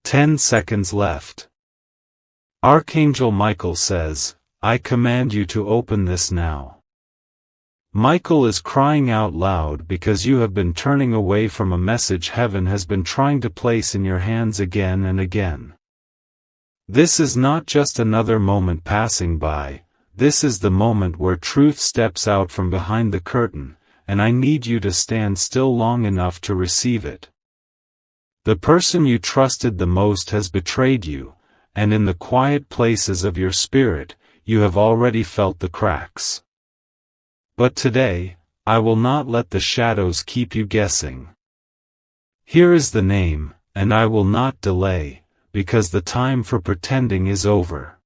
10 seconds left. Archangel Michael says, I command you to open this now. Michael is crying out loud because you have been turning away from a message heaven has been trying to place in your hands again and again. This is not just another moment passing by, this is the moment where truth steps out from behind the curtain, and I need you to stand still long enough to receive it. The person you trusted the most has betrayed you, and in the quiet places of your spirit, you have already felt the cracks. But today, I will not let the shadows keep you guessing. Here is the name, and I will not delay, because the time for pretending is over.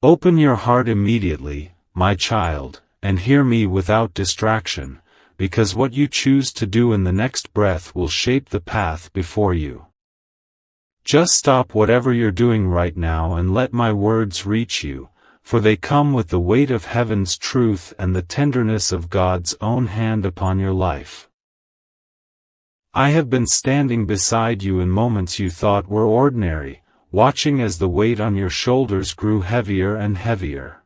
Open your heart immediately, my child, and hear me without distraction, because what you choose to do in the next breath will shape the path before you. Just stop whatever you're doing right now and let my words reach you, for they come with the weight of heaven's truth and the tenderness of God's own hand upon your life. I have been standing beside you in moments you thought were ordinary, watching as the weight on your shoulders grew heavier and heavier.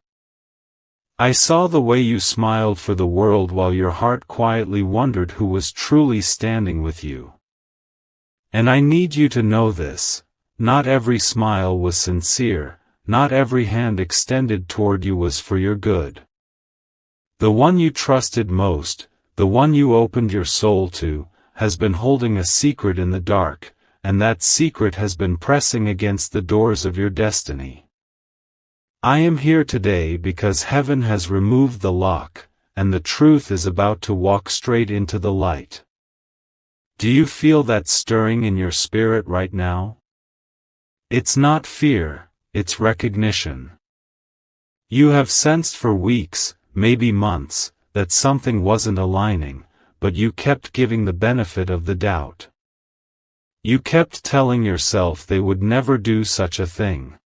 I saw the way you smiled for the world while your heart quietly wondered who was truly standing with you. And I need you to know this, not every smile was sincere, not every hand extended toward you was for your good. The one you trusted most, the one you opened your soul to, has been holding a secret in the dark, and that secret has been pressing against the doors of your destiny. I am here today because heaven has removed the lock, and the truth is about to walk straight into the light. Do you feel that stirring in your spirit right now? It's not fear, it's recognition. You have sensed for weeks, maybe months, that something wasn't aligning, but you kept giving the benefit of the doubt. You kept telling yourself they would never do such a thing.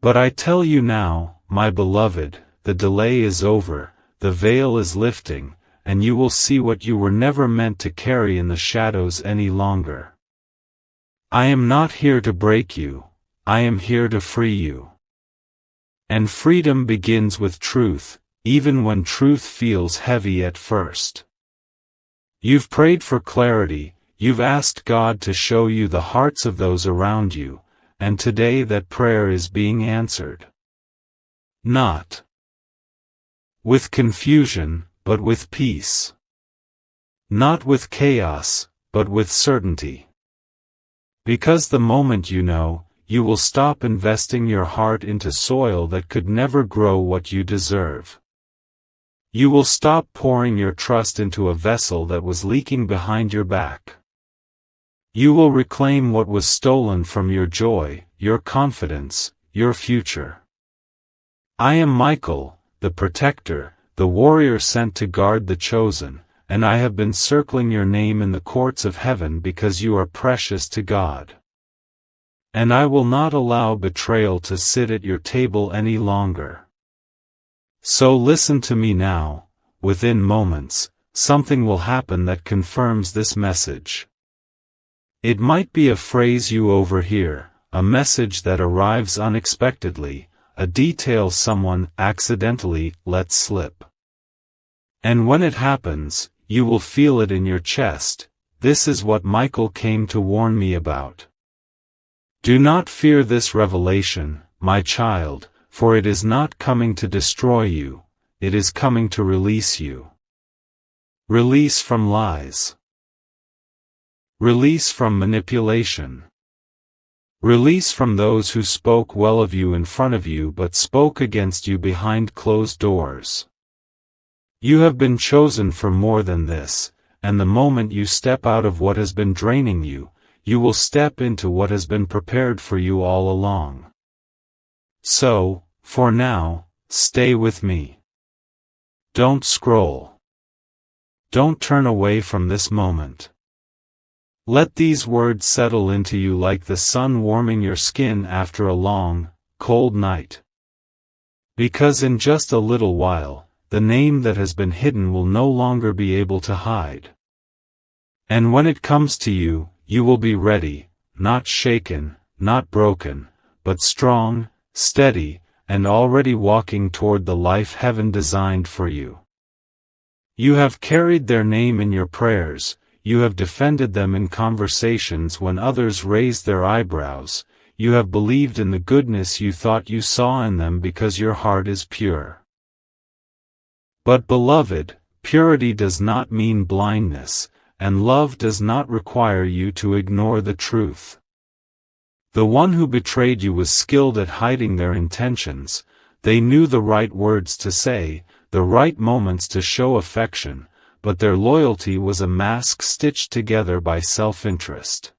But I tell you now, my beloved, the delay is over, the veil is lifting, and you will see what you were never meant to carry in the shadows any longer. I am not here to break you, I am here to free you. And freedom begins with truth, even when truth feels heavy at first. You've prayed for clarity, you've asked God to show you the hearts of those around you, and today that prayer is being answered. Not with confusion, but with peace. Not with chaos, but with certainty. Because the moment you know, you will stop investing your heart into soil that could never grow what you deserve. You will stop pouring your trust into a vessel that was leaking behind your back. You will reclaim what was stolen from your joy, your confidence, your future. I am Michael, the protector, the warrior sent to guard the chosen, and I have been circling your name in the courts of heaven because you are precious to God. And I will not allow betrayal to sit at your table any longer. So listen to me now, within moments, something will happen that confirms this message. It might be a phrase you overhear, a message that arrives unexpectedly, a detail someone accidentally lets slip. And when it happens, you will feel it in your chest. This is what Michael came to warn me about. Do not fear this revelation, my child, for it is not coming to destroy you, it is coming to release you. Release from lies. Release from manipulation. Release from those who spoke well of you in front of you but spoke against you behind closed doors. You have been chosen for more than this, and the moment you step out of what has been draining you, you will step into what has been prepared for you all along. So, for now, stay with me. Don't scroll. Don't turn away from this moment. Let these words settle into you like the sun warming your skin after a long, cold night. Because in just a little while, the name that has been hidden will no longer be able to hide. And when it comes to you, you will be ready, not shaken, not broken, but strong, steady, and already walking toward the life heaven designed for you. You have carried their name in your prayers, you have defended them in conversations when others raised their eyebrows, you have believed in the goodness you thought you saw in them because your heart is pure. But beloved, purity does not mean blindness, and love does not require you to ignore the truth. The one who betrayed you was skilled at hiding their intentions. They knew the right words to say, the right moments to show affection, but their loyalty was a mask stitched together by self-interest.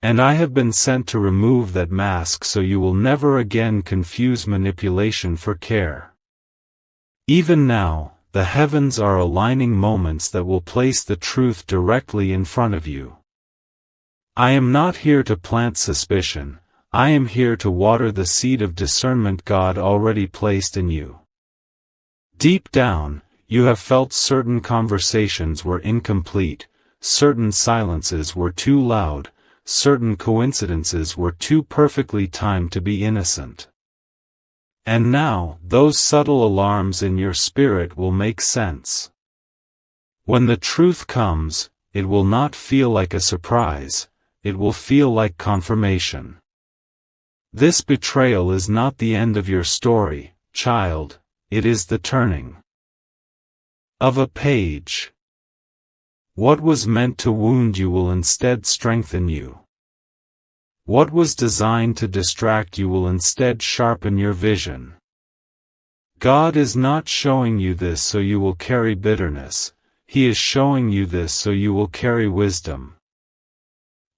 And I have been sent to remove that mask so you will never again confuse manipulation for care. Even now, the heavens are aligning moments that will place the truth directly in front of you. I am not here to plant suspicion, I am here to water the seed of discernment God already placed in you. Deep down, you have felt certain conversations were incomplete, certain silences were too loud, certain coincidences were too perfectly timed to be innocent. And now, those subtle alarms in your spirit will make sense. When the truth comes, it will not feel like a surprise, it will feel like confirmation. This betrayal is not the end of your story, child, it is the turning of a page. What was meant to wound you will instead strengthen you. What was designed to distract you will instead sharpen your vision. God is not showing you this so you will carry bitterness, He is showing you this so you will carry wisdom.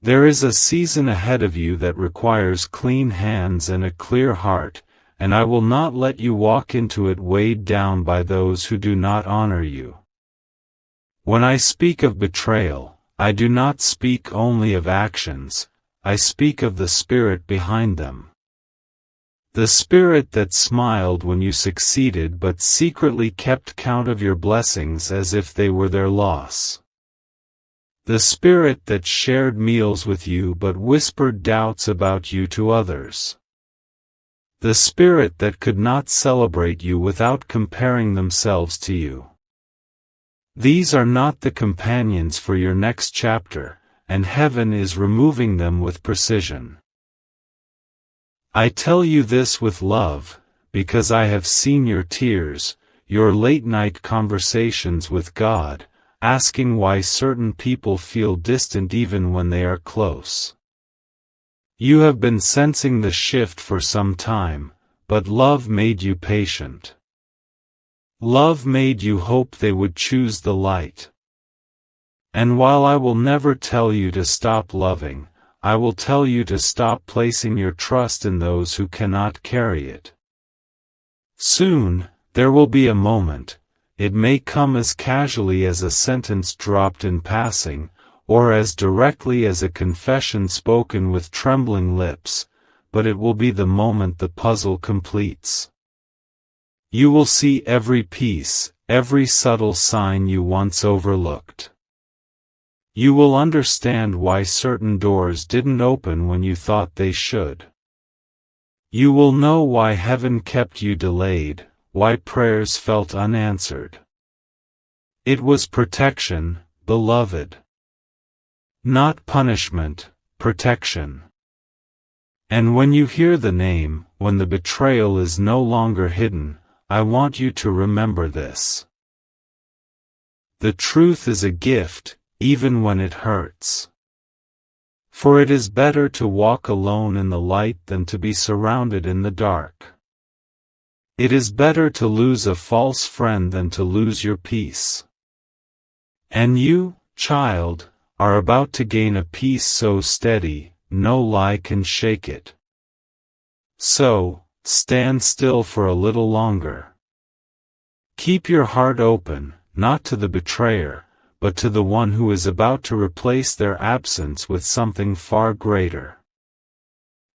There is a season ahead of you that requires clean hands and a clear heart, and I will not let you walk into it weighed down by those who do not honor you. When I speak of betrayal, I do not speak only of actions, I speak of the spirit behind them. The spirit that smiled when you succeeded but secretly kept count of your blessings as if they were their loss. The spirit that shared meals with you but whispered doubts about you to others. The spirit that could not celebrate you without comparing themselves to you. These are not the companions for your next chapter, and heaven is removing them with precision. I tell you this with love, because I have seen your tears, your late-night conversations with God, asking why certain people feel distant even when they are close. You have been sensing the shift for some time, but love made you patient. Love made you hope they would choose the light. And while I will never tell you to stop loving, I will tell you to stop placing your trust in those who cannot carry it. Soon, there will be a moment, it may come as casually as a sentence dropped in passing, or as directly as a confession spoken with trembling lips, but it will be the moment the puzzle completes. You will see every piece, every subtle sign you once overlooked. You will understand why certain doors didn't open when you thought they should. You will know why heaven kept you delayed, why prayers felt unanswered. It was protection, beloved. Not punishment, protection. And when you hear the name, when the betrayal is no longer hidden, I want you to remember this. The truth is a gift, even when it hurts. For it is better to walk alone in the light than to be surrounded in the dark. It is better to lose a false friend than to lose your peace. And you, child, are about to gain a peace so steady, no lie can shake it. So, stand still for a little longer. Keep your heart open, not to the betrayer, but to the one who is about to replace their absence with something far greater.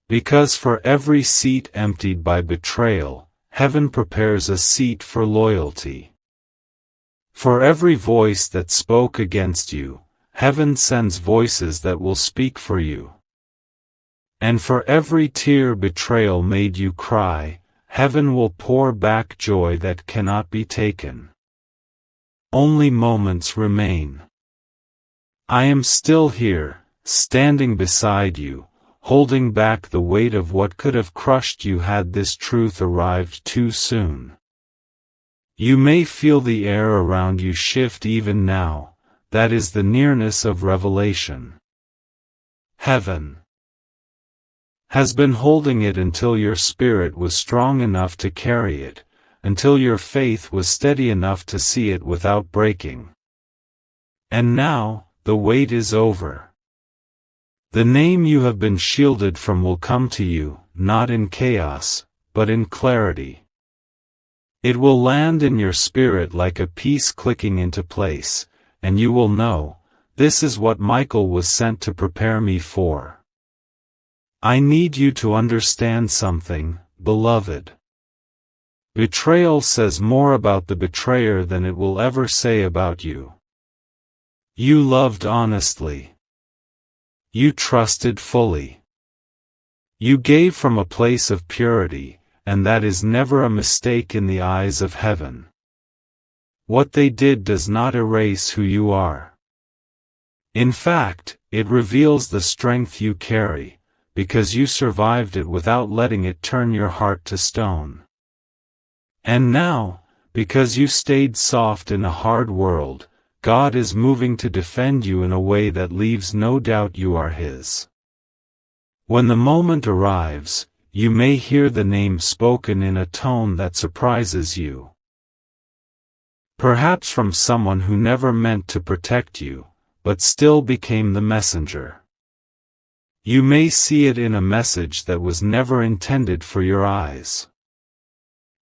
Because for every seat emptied by betrayal, heaven prepares a seat for loyalty. For every voice that spoke against you, heaven sends voices that will speak for you. And for every tear betrayal made you cry, heaven will pour back joy that cannot be taken. Only moments remain. I am still here, standing beside you, holding back the weight of what could have crushed you had this truth arrived too soon. You may feel the air around you shift even now, that is the nearness of revelation. Heaven has been holding it until your spirit was strong enough to carry it, until your faith was steady enough to see it without breaking. And now, the wait is over. The name you have been shielded from will come to you, not in chaos, but in clarity. It will land in your spirit like a piece clicking into place, and you will know, this is what Michael was sent to prepare me for. I need you to understand something, beloved. Betrayal says more about the betrayer than it will ever say about you. You loved honestly. You trusted fully. You gave from a place of purity, and that is never a mistake in the eyes of heaven. What they did does not erase who you are. In fact, it reveals the strength you carry, because you survived it without letting it turn your heart to stone. And now, because you stayed soft in a hard world, God is moving to defend you in a way that leaves no doubt you are His. When the moment arrives, you may hear the name spoken in a tone that surprises you. Perhaps from someone who never meant to protect you, but still became the messenger. You may see it in a message that was never intended for your eyes.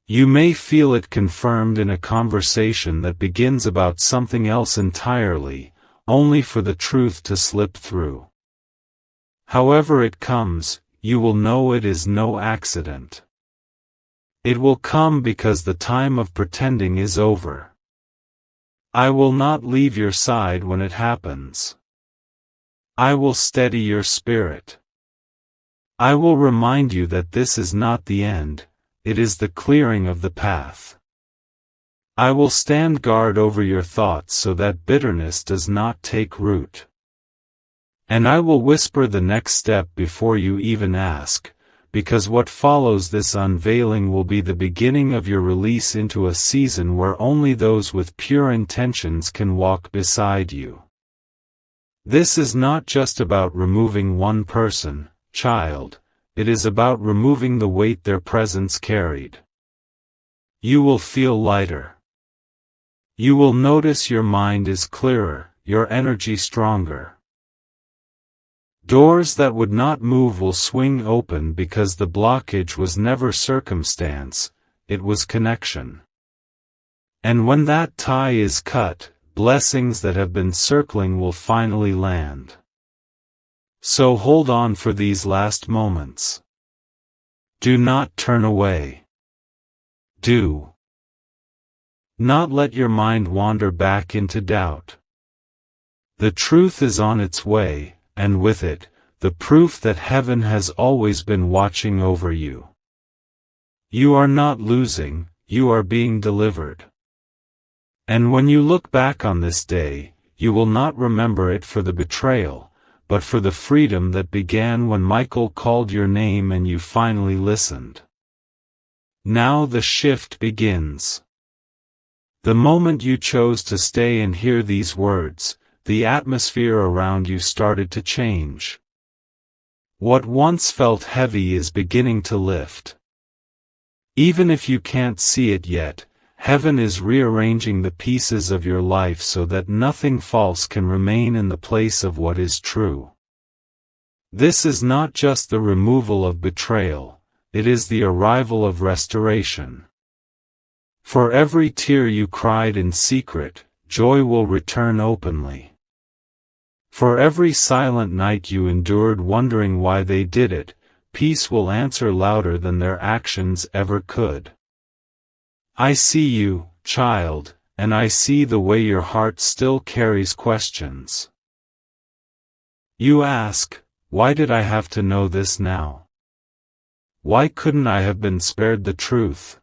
You may feel it confirmed in a conversation that begins about something else entirely, only for the truth to slip through. However it comes, you will know it is no accident. It will come because the time of pretending is over. I will not leave your side when it happens. I will steady your spirit. I will remind you that this is not the end, it is the clearing of the path. I will stand guard over your thoughts so that bitterness does not take root. And I will whisper the next step before you even ask, because what follows this unveiling will be the beginning of your release into a season where only those with pure intentions can walk beside you. This is not just about removing one person, child, it is about removing the weight their presence carried. You will feel lighter. You will notice your mind is clearer, your energy stronger. Doors that would not move will swing open because the blockage was never circumstance, it was connection. And when that tie is cut, blessings that have been circling will finally land. So hold on for these last moments. Do not turn away. Do not let your mind wander back into doubt. The truth is on its way, and with it, the proof that heaven has always been watching over you. You are not losing, you are being delivered. And when you look back on this day, you will not remember it for the betrayal, but for the freedom that began when Michael called your name and you finally listened. Now the shift begins. The moment you chose to stay and hear these words, the atmosphere around you started to change. What once felt heavy is beginning to lift. Even if you can't see it yet, heaven is rearranging the pieces of your life so that nothing false can remain in the place of what is true. This is not just the removal of betrayal, it is the arrival of restoration. For every tear you cried in secret, joy will return openly. For every silent night you endured wondering why they did it, peace will answer louder than their actions ever could. I see you, child, and I see the way your heart still carries questions. You ask, Why did I have to know this now? Why couldn't I have been spared the truth?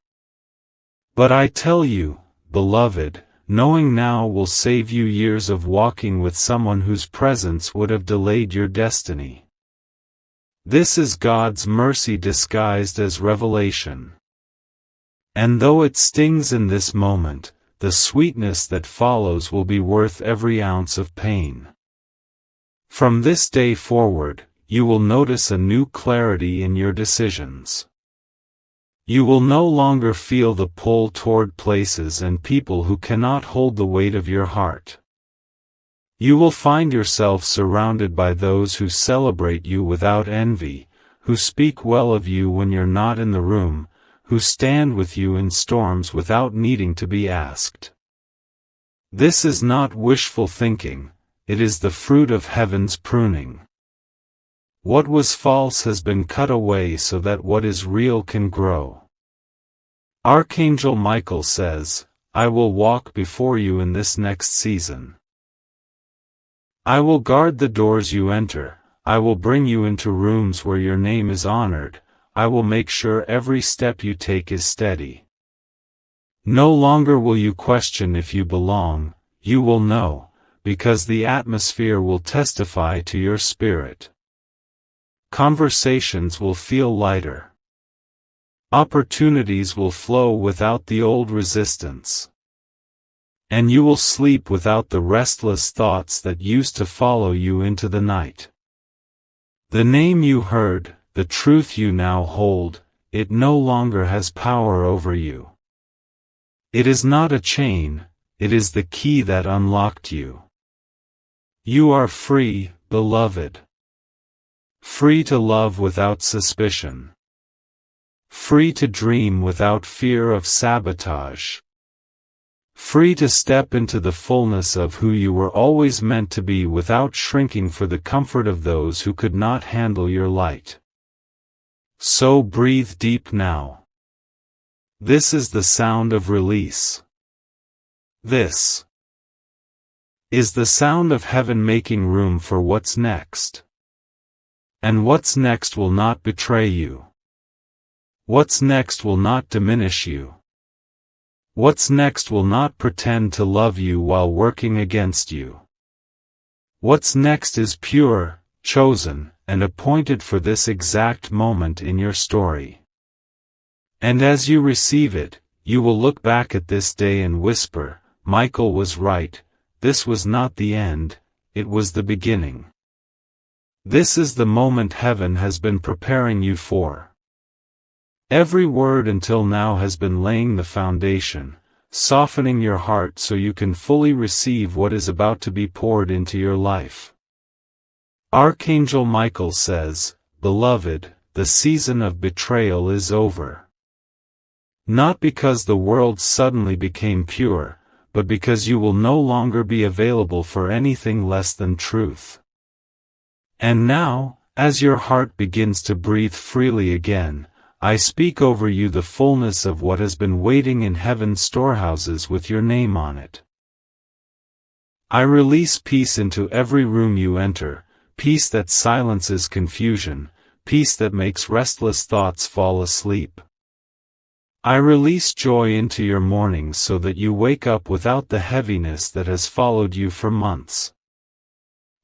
But I tell you, beloved, knowing now will save you years of walking with someone whose presence would have delayed your destiny. This is God's mercy disguised as revelation. And though it stings in this moment, the sweetness that follows will be worth every ounce of pain. From this day forward, you will notice a new clarity in your decisions. You will no longer feel the pull toward places and people who cannot hold the weight of your heart. You will find yourself surrounded by those who celebrate you without envy, who speak well of you when you're not in the room, who stand with you in storms without needing to be asked. This is not wishful thinking, it is the fruit of heaven's pruning. What was false has been cut away so that what is real can grow. Archangel Michael says, I will walk before you in this next season. I will guard the doors you enter, I will bring you into rooms where your name is honored, I will make sure every step you take is steady. No longer will you question if you belong, you will know, because the atmosphere will testify to your spirit. Conversations will feel lighter. Opportunities will flow without the old resistance. And you will sleep without the restless thoughts that used to follow you into the night. The name you heard, the truth you now hold, it no longer has power over you. It is not a chain, it is the key that unlocked you. You are free, beloved. Free to love without suspicion. Free to dream without fear of sabotage. Free to step into the fullness of who you were always meant to be without shrinking for the comfort of those who could not handle your light. So breathe deep now. This is the sound of release. This is the sound of heaven making room for what's next. And what's next will not betray you. What's next will not diminish you. What's next will not pretend to love you while working against you. What's next is pure, chosen, and appointed for this exact moment in your story. And as you receive it, you will look back at this day and whisper, Michael was right, this was not the end, it was the beginning. This is the moment heaven has been preparing you for. Every word until now has been laying the foundation, softening your heart so you can fully receive what is about to be poured into your life. Archangel Michael says, Beloved, the season of betrayal is over. Not because the world suddenly became pure, but because you will no longer be available for anything less than truth. And now, as your heart begins to breathe freely again, I speak over you the fullness of what has been waiting in heaven's storehouses with your name on it. I release peace into every room you enter, peace that silences confusion, peace that makes restless thoughts fall asleep. I release joy into your mornings so that you wake up without the heaviness that has followed you for months.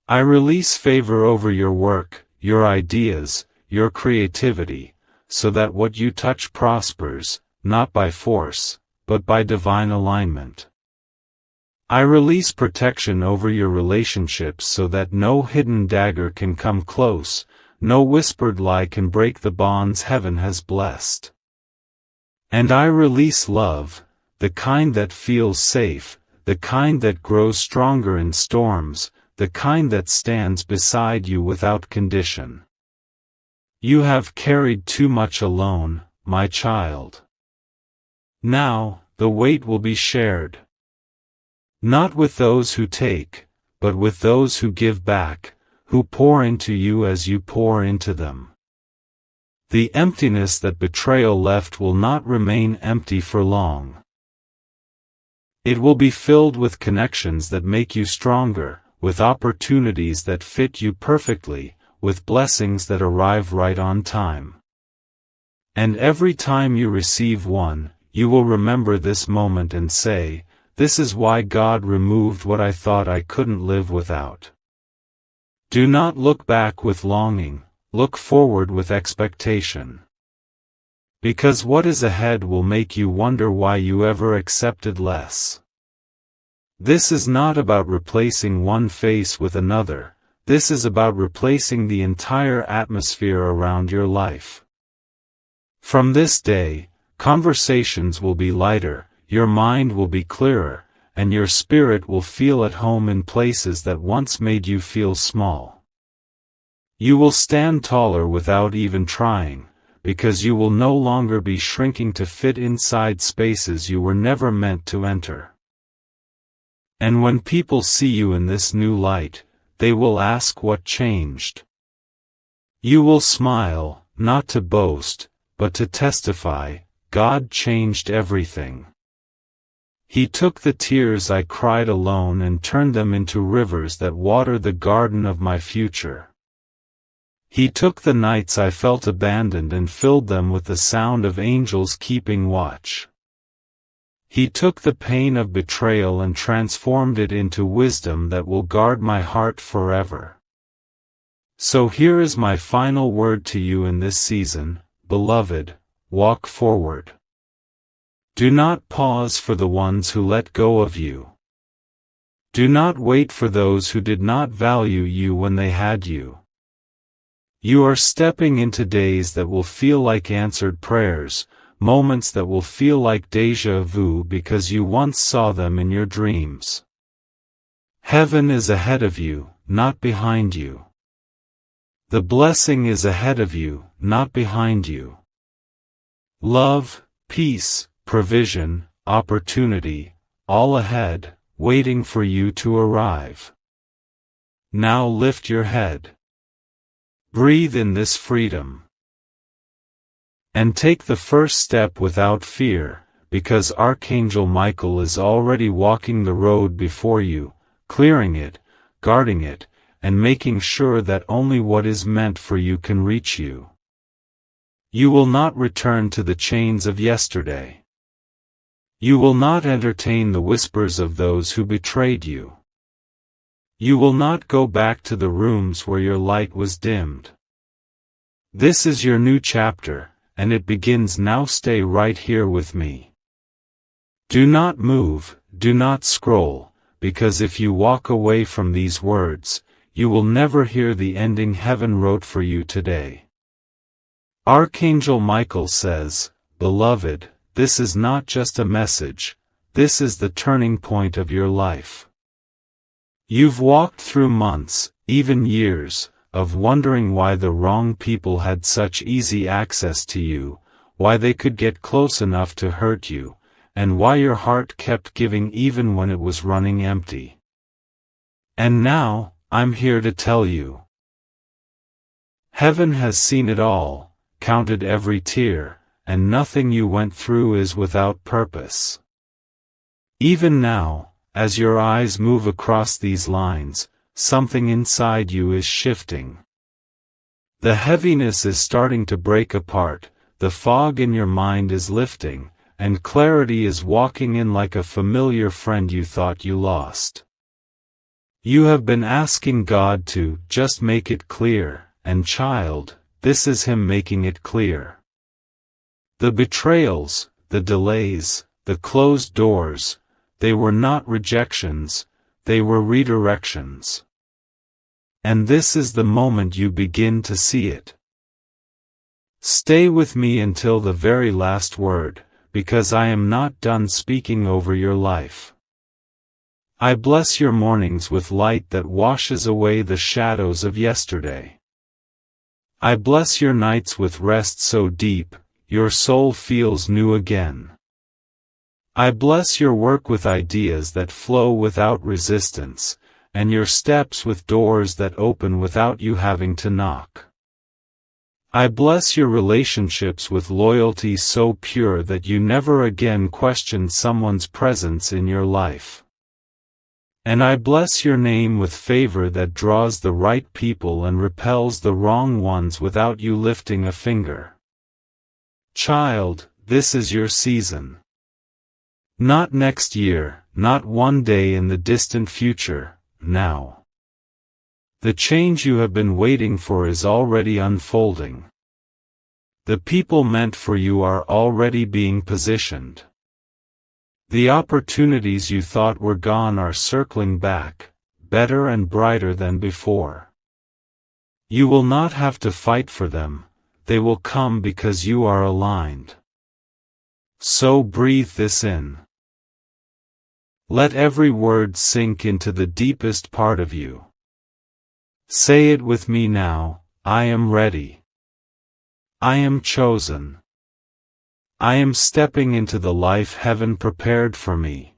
I release favor over your work, your ideas, your creativity, so that what you touch prospers, not by force, but by divine alignment. I release protection over your relationships so that no hidden dagger can come close, no whispered lie can break the bonds heaven has blessed. And I release love, the kind that feels safe, the kind that grows stronger in storms, the kind that stands beside you without condition. You have carried too much alone, my child. Now, the weight will be shared. Not with those who take, but with those who give back, who pour into you as you pour into them. The emptiness that betrayal left will not remain empty for long. It will be filled with connections that make you stronger, with opportunities that fit you perfectly, with blessings that arrive right on time. And every time you receive one, you will remember this moment and say, "This is why God removed what I thought I couldn't live without." Do not look back with longing, look forward with expectation. Because what is ahead will make you wonder why you ever accepted less. This is not about replacing one face with another, this is about replacing the entire atmosphere around your life. From this day, conversations will be lighter, your mind will be clearer, and your spirit will feel at home in places that once made you feel small. You will stand taller without even trying, because you will no longer be shrinking to fit inside spaces you were never meant to enter. And when people see you in this new light, they will ask what changed. You will smile, not to boast, but to testify, God changed everything. He took the tears I cried alone and turned them into rivers that water the garden of my future. He took the nights I felt abandoned and filled them with the sound of angels keeping watch. He took the pain of betrayal and transformed it into wisdom that will guard my heart forever. So here is my final word to you in this season, beloved, walk forward. Do not pause for the ones who let go of you. Do not wait for those who did not value you when they had you. You are stepping into days that will feel like answered prayers, moments that will feel like déjà vu because you once saw them in your dreams. Heaven is ahead of you, not behind you. The blessing is ahead of you, not behind you. Love, peace, provision, opportunity, all ahead, waiting for you to arrive. Now lift your head. Breathe in this freedom. And take the first step without fear, because Archangel Michael is already walking the road before you, clearing it, guarding it, and making sure that only what is meant for you can reach you. You will not return to the chains of yesterday. You will not entertain the whispers of those who betrayed you. You will not go back to the rooms where your light was dimmed. This is your new chapter, and it begins now. Stay right here with me. Do not move, do not scroll, because if you walk away from these words, you will never hear the ending heaven wrote for you today. Archangel Michael says, "Beloved, this is not just a message, this is the turning point of your life." You've walked through months, even years, of wondering why the wrong people had such easy access to you, why they could get close enough to hurt you, and why your heart kept giving even when it was running empty. And now, I'm here to tell you. Heaven has seen it all, counted every tear, and nothing you went through is without purpose. Even now, as your eyes move across these lines, something inside you is shifting. The heaviness is starting to break apart, the fog in your mind is lifting, and clarity is walking in like a familiar friend you thought you lost. You have been asking God to just make it clear, and child, this is Him making it clear. The betrayals, the delays, the closed doors, they were not rejections, they were redirections. And this is the moment you begin to see it. Stay with me until the very last word, because I am not done speaking over your life. I bless your mornings with light that washes away the shadows of yesterday. I bless your nights with rest so deep, your soul feels new again. I bless your work with ideas that flow without resistance, and your steps with doors that open without you having to knock. I bless your relationships with loyalty so pure that you never again question someone's presence in your life. And I bless your name with favor that draws the right people and repels the wrong ones without you lifting a finger. Child, this is your season. Not next year, not one day in the distant future, now. The change you have been waiting for is already unfolding. The people meant for you are already being positioned. The opportunities you thought were gone are circling back, better and brighter than before. You will not have to fight for them, they will come because you are aligned. So breathe this in. Let every word sink into the deepest part of you. Say it with me now, I am ready. I am chosen. I am stepping into the life heaven prepared for me.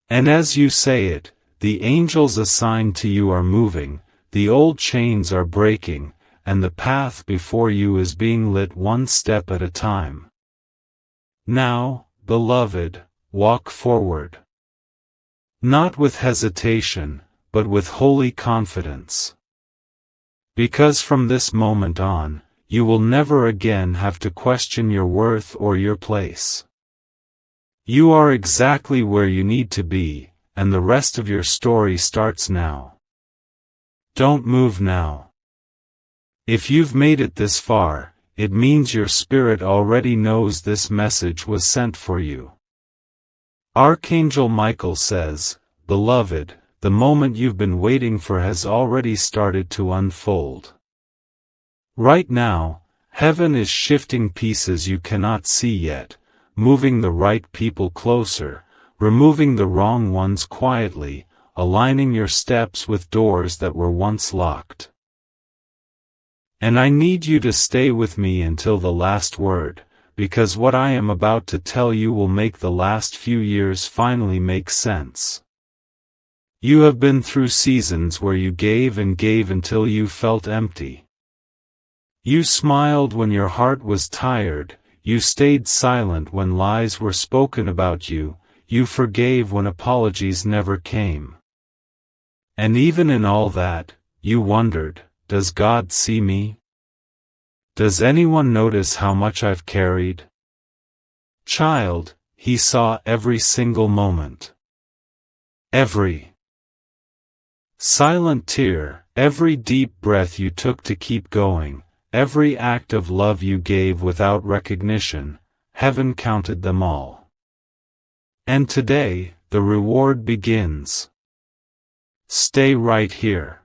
And as you say it, the angels assigned to you are moving, the old chains are breaking, and the path before you is being lit one step at a time. Now, beloved, walk forward. Not with hesitation, but with holy confidence. Because from this moment on, you will never again have to question your worth or your place. You are exactly where you need to be, and the rest of your story starts now. Don't move now. If you've made it this far, it means your spirit already knows this message was sent for you. Archangel Michael says, "Beloved, the moment you've been waiting for has already started to unfold. Right now, heaven is shifting pieces you cannot see yet, moving the right people closer, removing the wrong ones quietly, aligning your steps with doors that were once locked. And I need you to stay with me until the last word, because what I am about to tell you will make the last few years finally make sense. You have been through seasons where you gave and gave until you felt empty. You smiled when your heart was tired, you stayed silent when lies were spoken about you, you forgave when apologies never came. And even in all that, you wondered, does God see me? Does anyone notice how much I've carried? Child, He saw every single moment. Every silent tear, every deep breath you took to keep going, every act of love you gave without recognition, heaven counted them all. And today, the reward begins. Stay right here.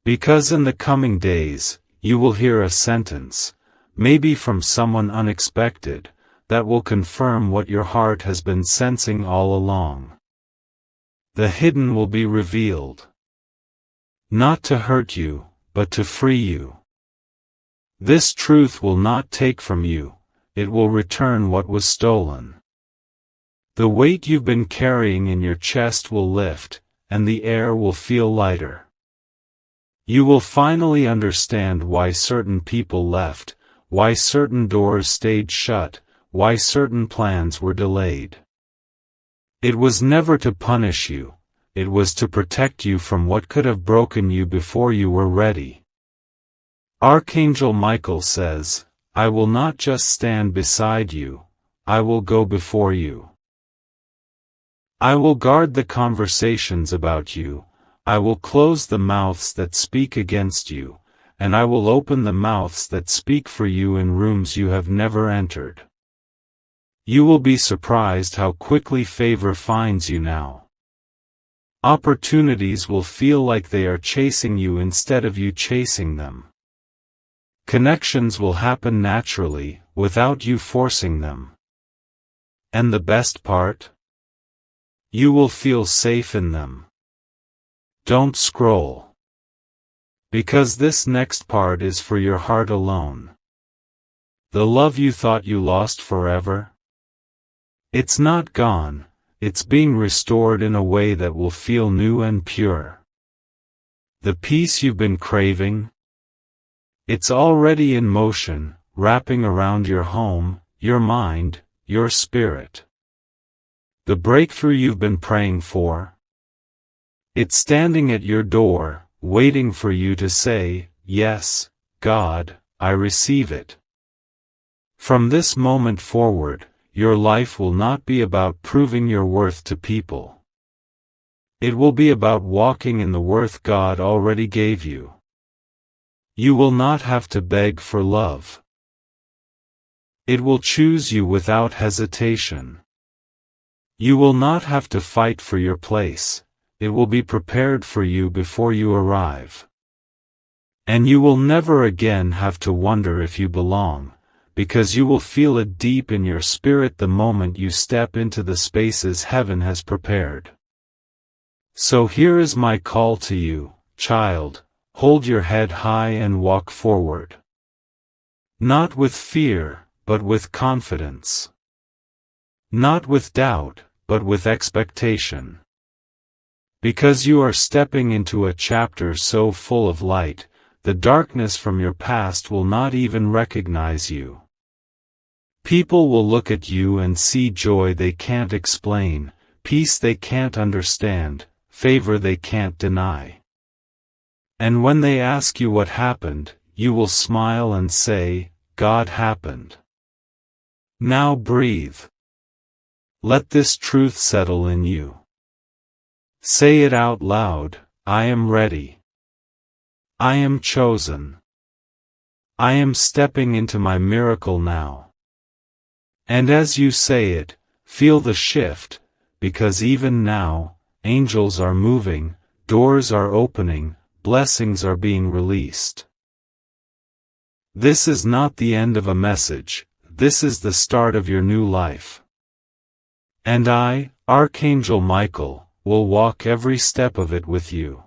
Because in the coming days, you will hear a sentence, maybe from someone unexpected, that will confirm what your heart has been sensing all along. The hidden will be revealed. Not to hurt you, but to free you. This truth will not take from you, it will return what was stolen. The weight you've been carrying in your chest will lift, and the air will feel lighter. You will finally understand why certain people left, why certain doors stayed shut, why certain plans were delayed. It was never to punish you, it was to protect you from what could have broken you before you were ready. Archangel Michael says, I will not just stand beside you, I will go before you. I will guard the conversations about you, I will close the mouths that speak against you, and I will open the mouths that speak for you in rooms you have never entered. You will be surprised how quickly favor finds you now. Opportunities will feel like they are chasing you instead of you chasing them. Connections will happen naturally, without you forcing them. And the best part? You will feel safe in them. Don't scroll. Because this next part is for your heart alone. The love you thought you lost forever? It's not gone, it's being restored in a way that will feel new and pure. The peace you've been craving? It's already in motion, wrapping around your home, your mind, your spirit. The breakthrough you've been praying for? It's standing at your door, waiting for you to say, "Yes, God, I receive it." From this moment forward, your life will not be about proving your worth to people. It will be about walking in the worth God already gave you. You will not have to beg for love. It will choose you without hesitation. You will not have to fight for your place. It will be prepared for you before you arrive. And you will never again have to wonder if you belong, because you will feel it deep in your spirit the moment you step into the spaces heaven has prepared. So here is my call to you, child: hold your head high and walk forward. Not with fear, but with confidence. Not with doubt, but with expectation. Because you are stepping into a chapter so full of light, the darkness from your past will not even recognize you. People will look at you and see joy they can't explain, peace they can't understand, favor they can't deny. And when they ask you what happened, you will smile and say, "God happened." Now breathe. Let this truth settle in you. Say it out loud: I am ready. I am chosen. I am stepping into my miracle now. And as you say it, feel the shift, because even now, angels are moving, doors are opening, blessings are being released. This is not the end of a message, this is the start of your new life. And I, Archangel Michael, will walk every step of it with you.